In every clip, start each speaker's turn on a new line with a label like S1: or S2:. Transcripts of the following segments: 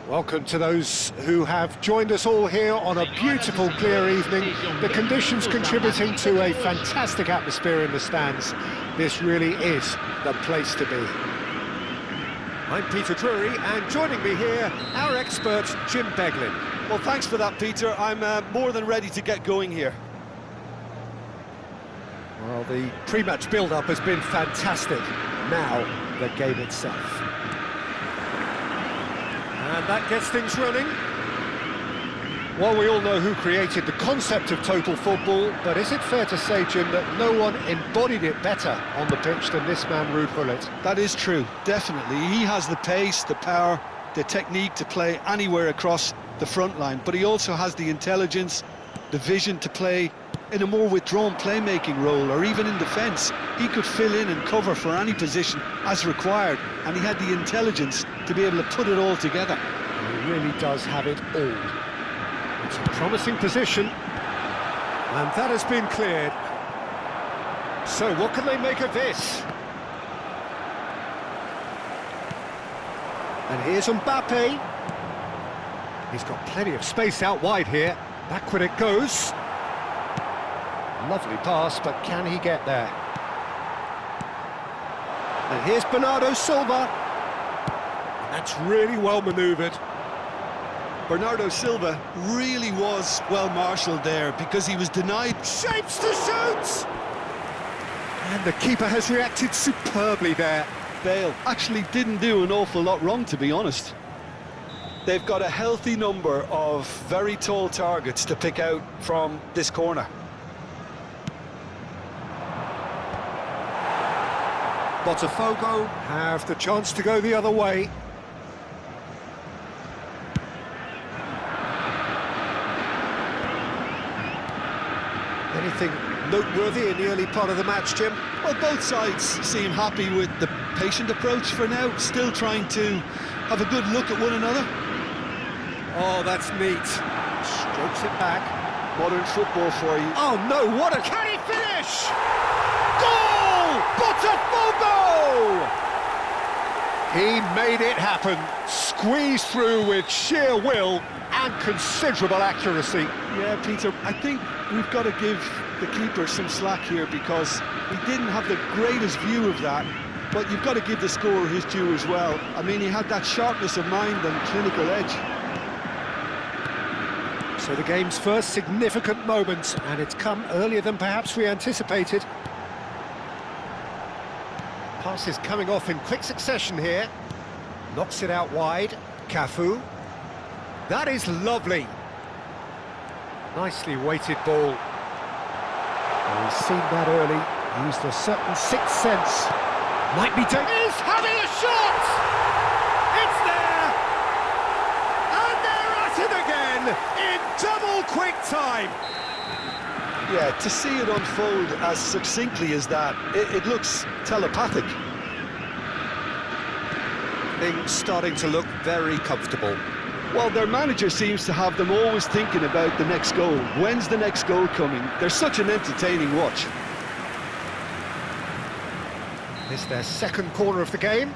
S1: Welcome to those who have joined us all here on a beautiful, clear evening. The conditions contributing to a fantastic atmosphere in the stands. This really is the place to be. I'm Peter Drury, and joining me here, our expert, Jim Beglin.
S2: Well, thanks for that, Peter. I'm more than ready to get going here.
S1: Well, the pre-match build-up has been fantastic. Now, the game itself. And that gets things running. Well, we all know who created the concept of total football, but is it fair to say, Jim, that no one embodied it better on the pitch than this man, Ruud Gullit?
S2: That is true, definitely. He has the pace, the power, the technique to play anywhere across the front line, but he also has the intelligence, the vision to play in a more withdrawn playmaking role, or even in defence. He could fill in and cover for any position as required, and he had the intelligence to be able to put it all together.
S1: He really does have it all. It's a promising position, and that has been cleared. So what can they make of this? And here's Mbappe. He's got plenty of space out wide here. Backward it goes. Lovely pass, but can he get there? And here's Bernardo Silva. That's really well manoeuvred.
S2: Bernardo Silva really was well marshalled there because he was denied.
S1: Shapes to shoot! And the keeper has reacted superbly there.
S2: Bale actually didn't do an awful lot wrong, to be honest. They've got a healthy number of very tall targets to pick out from this corner.
S1: Botafogo have the chance to go the other way. Anything noteworthy in the early part of the match, Jim?
S2: Well, both sides seem happy with the patient approach for now, still trying to have a good look at one another.
S1: Oh, that's neat. Strokes it back.
S2: Modern football for you.
S1: Oh no, what a... Can he finish? Goal! Botafogo! He made it happen. Squeezed through with sheer will and considerable accuracy.
S2: Yeah, Peter, I think we've got to give the keeper some slack here because he didn't have the greatest view of that, but you've got to give the scorer his due as well. I mean, he had that sharpness of mind and clinical edge.
S1: So the game's first significant moment, and it's come earlier than perhaps we anticipated. Passes coming off in quick succession here. Knocks it out wide. Cafu. That is lovely. Nicely weighted ball. Well, he's seen that early. Used a certain sixth sense. Might be taking... He's having a shot! It's there! And they're at it again in double quick time.
S2: Yeah, to see it unfold as succinctly as that, it looks telepathic.
S1: Things starting to look very comfortable.
S2: Well, their manager seems to have them always thinking about the next goal. When's the next goal coming? They're such an entertaining watch.
S1: It's their second corner of the game.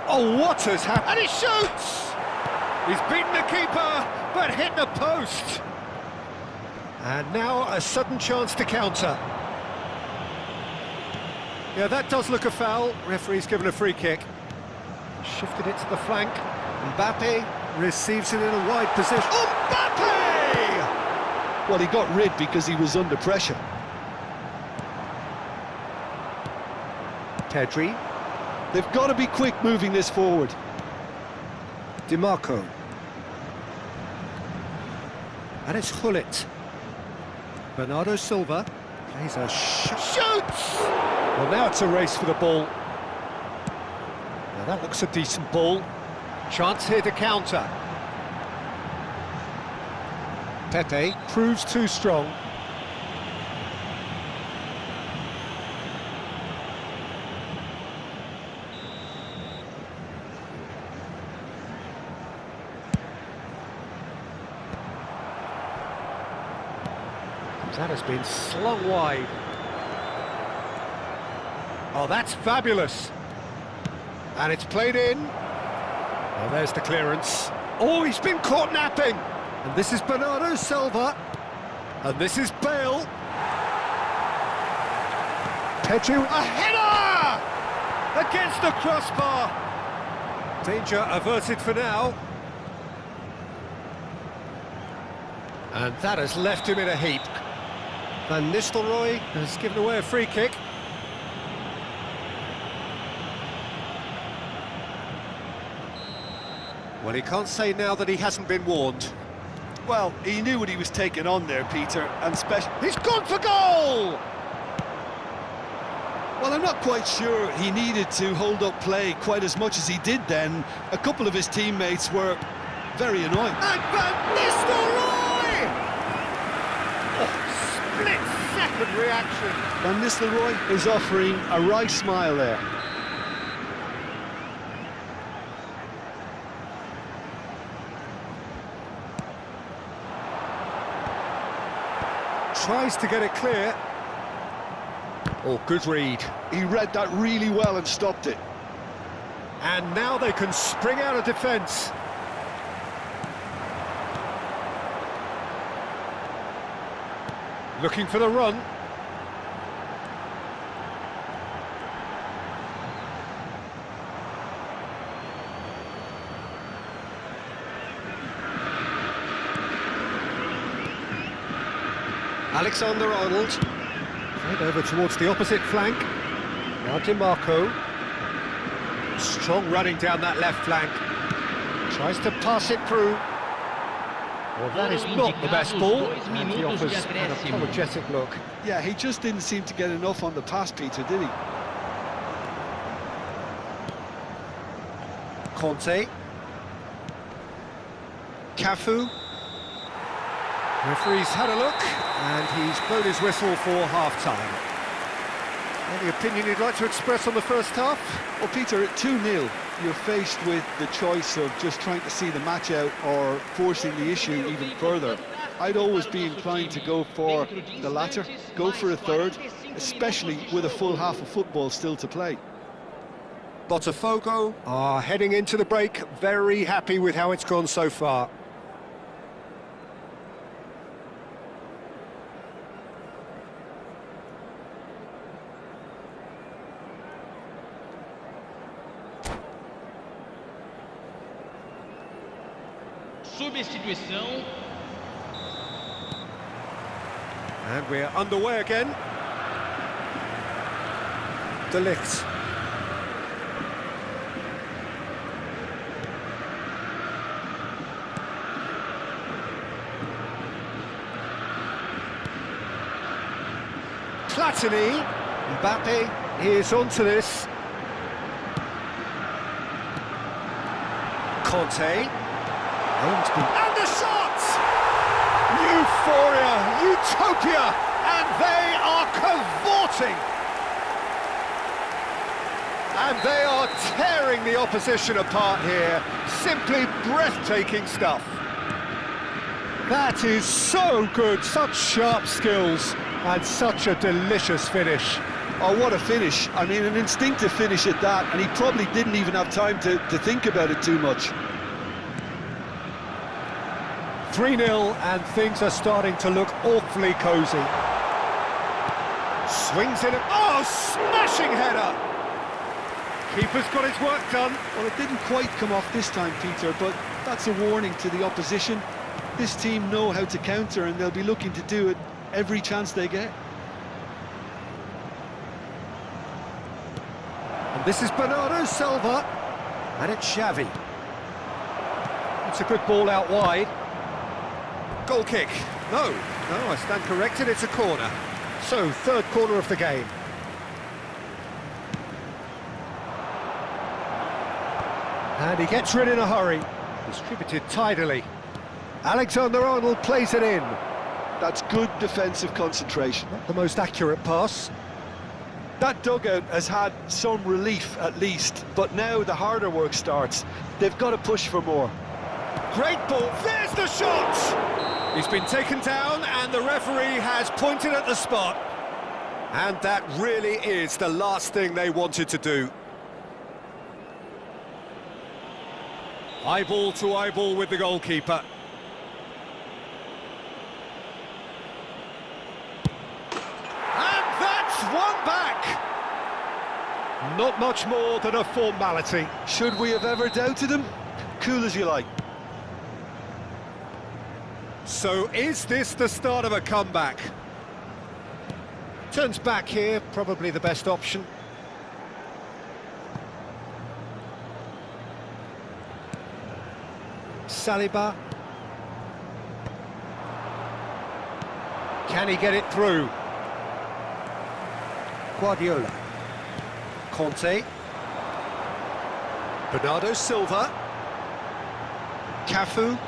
S1: Oh, what has happened? And he shoots! He's beaten the keeper, but hit the post. And now a sudden chance to counter. Yeah, that does look a foul. Referee's given a free kick. Shifted it to the flank. Mbappe receives it in a wide position. Mbappe!
S2: Well, he got rid because he was under pressure.
S1: Pedri.
S2: They've got to be quick moving this forward.
S1: DiMarco. And it's Gullit. Bernardo Silva plays a shoots! Well, now it's a race for the ball. Now that looks a decent ball. Chance here to counter. Pepe proves too strong. That has been slung wide. Oh, that's fabulous. And it's played in. Oh, there's the clearance. Oh, he's been caught napping. And this is Bernardo Silva. And this is Bale. Pedro, a header! Against the crossbar. Danger averted for now. And that has left him in a heap. Van Nistelrooy has given away a free kick. Well, he can't say now that he hasn't been warned.
S2: Well, he knew what he was taking on there, Peter, and
S1: He's gone for goal!
S2: Well, I'm not quite sure he needed to hold up play quite as much as he did then. A couple of his teammates were very annoying.
S1: And Van Nistelrooy! Oh, split-second reaction.
S2: Van Nistelrooy is offering a wry smile there.
S1: Tries to get it clear. Oh, good read.
S2: He read that really well and stopped it.
S1: And now they can spring out of defence. Looking for the run. Alexander-Arnold. Played over towards the opposite flank. Now DiMarco. Strong running down that left flank. Tries to pass it through. Well, that is not the best ball. And he offers an apologetic look.
S2: Yeah, he just didn't seem to get enough on the pass, Peter, did he?
S1: Conte. Cafu. Referee's had a look, and he's blown his whistle for half-time. Any opinion you'd like to express on the first half?
S2: Well, Peter, at 2-0, you're faced with the choice of just trying to see the match out or forcing the issue even further. I'd always be inclined to go for the latter, go for a third, especially with a full half of football still to play.
S1: Botafogo are heading into the break, very happy with how it's gone so far.
S3: Substituição.
S1: And we're underway again. De Ligt. Platini. Mbappe is onto this. Conte. And the shot! Euphoria, utopia, and they are cavorting. And they are tearing the opposition apart here. Simply breathtaking stuff. That is so good, such sharp skills, and such a delicious finish.
S2: Oh, what a finish. I mean, an instinctive finish at that, and he probably didn't even have time to think about it too much.
S1: 3-0, and things are starting to look awfully cosy. Swings in, oh, smashing header! Keeper's got his work done.
S2: Well, it didn't quite come off this time, Peter, but that's a warning to the opposition. This team know how to counter, and they'll be looking to do it every chance they get.
S1: And this is Bernardo Silva, and it's Xavi. It's a good ball out wide. Goal kick. No, I stand corrected, it's a corner. So, third corner of the game. And he gets rid in a hurry. Distributed tidily. Alexander-Arnold plays it in.
S2: That's good defensive concentration.
S1: Not the most accurate pass.
S2: That dugout has had some relief at least, but now the harder work starts. They've got to push for more.
S1: Great ball, there's the shot! He's been taken down and the referee has pointed at the spot. And that really is the last thing they wanted to do. Eyeball to eyeball with the goalkeeper. And that's one back! Not much more than a formality.
S2: Should we have ever doubted him? Cool as you like.
S1: So is this the start of a comeback? Turns back here, probably the best option. Saliba. Can he get it through? Guardiola. Conte. Bernardo Silva. Cafu.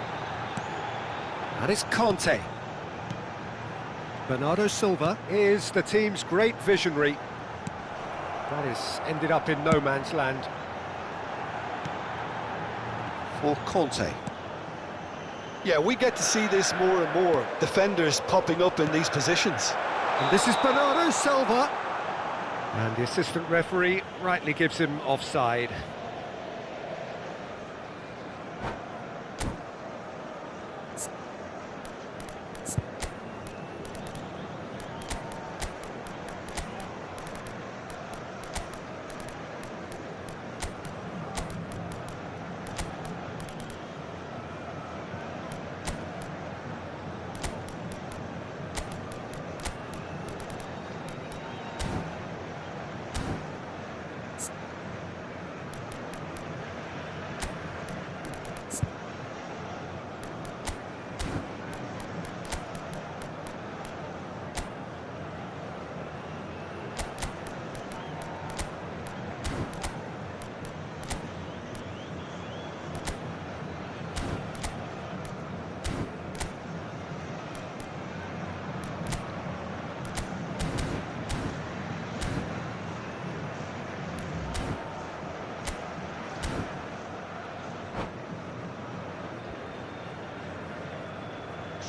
S1: And it's Conte. Bernardo Silva is the team's great visionary. That has ended up in no man's land. For Conte.
S2: Yeah, we get to see this more and more. Defenders popping up in these positions.
S1: And this is Bernardo Silva. And the assistant referee rightly gives him offside.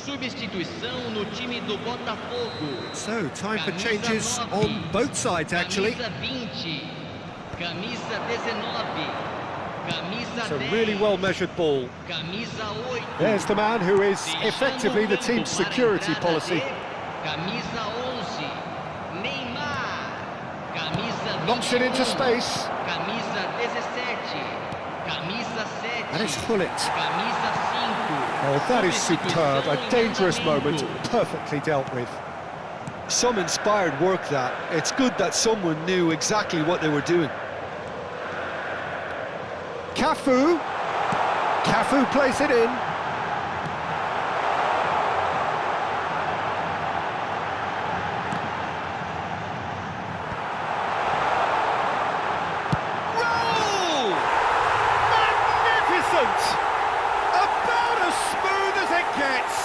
S3: Substituição no time do Botafogo.
S1: So, time for changes on both sides, actually.
S3: Camisa 20, camisa 19, camisa
S1: It's a
S3: 10,
S1: really well-measured ball.
S3: camisa 8.
S1: There's the man who is effectively the team's security policy.
S3: Camisa 11, Neymar. Camisa
S1: Knocks it into
S3: 21,
S1: space.
S3: Camisa 17, camisa 7.
S1: And it's Hullet.
S3: Camisa 5.
S1: Oh, that is superb. A dangerous moment, perfectly dealt with.
S2: Some inspired work, that. It's good that someone knew exactly what they were doing.
S1: Cafu. Cafu plays it in. Goal! Magnificent! About as smooth as it gets.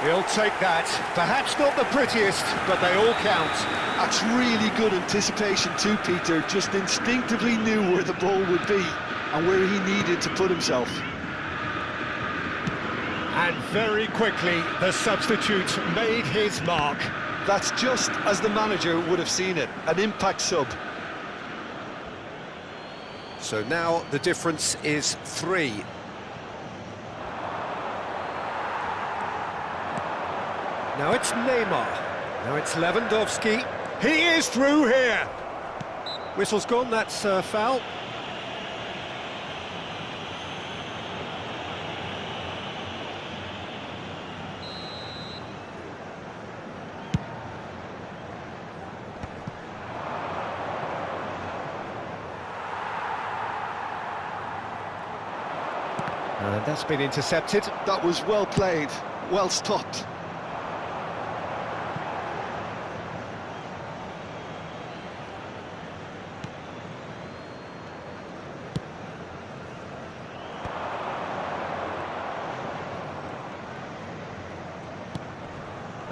S1: He'll take that. Perhaps not the prettiest, but they all count.
S2: That's really good anticipation too, Peter. Just instinctively knew where the ball would be and where he needed to put himself.
S1: And very quickly, the substitute made his mark.
S2: That's just as the manager would have seen it, an impact sub.
S1: So now the difference is 3. Now it's Neymar. Now it's Lewandowski. He is through here. Whistle's gone, that's a foul. And that's been intercepted.
S2: That was well played, well stopped.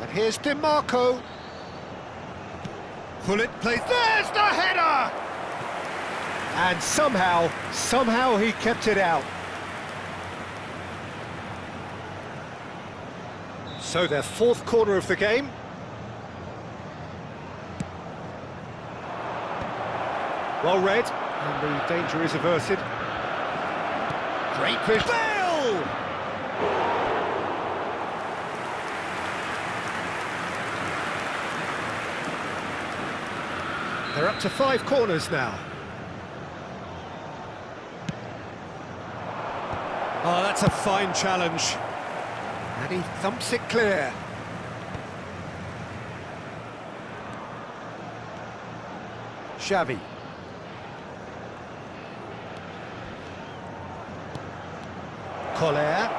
S1: And here's DiMarco. Hullet plays, there's the header! And somehow he kept it out. So their 4th corner of the game. Well read, and the danger is averted. Great vision. Bale! They're up to 5 corners now. Oh, that's a fine challenge. And he thumps it clear. Xavi. Collier.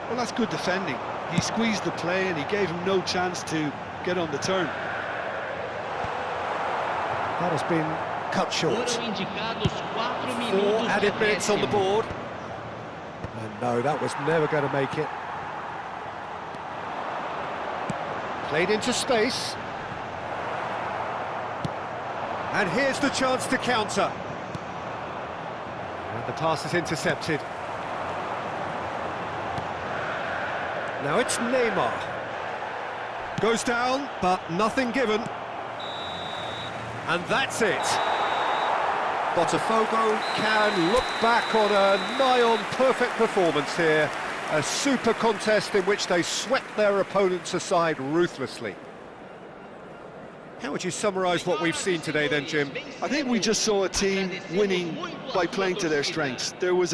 S2: Well, that's good defending. He squeezed the play and he gave him no chance to get on the turn.
S1: That has been cut short. 4 added minutes on the board. And no, that was never going to make it. Played into space. And here's the chance to counter. And the pass is intercepted. Now it's Neymar. Goes down, but nothing given. And that's it. Botafogo can look back on a nigh-on perfect performance here. A super contest in which they swept their opponents aside ruthlessly. How would you summarise what we've seen today then, Jim?
S2: I think we just saw a team winning by playing to their strengths. There was a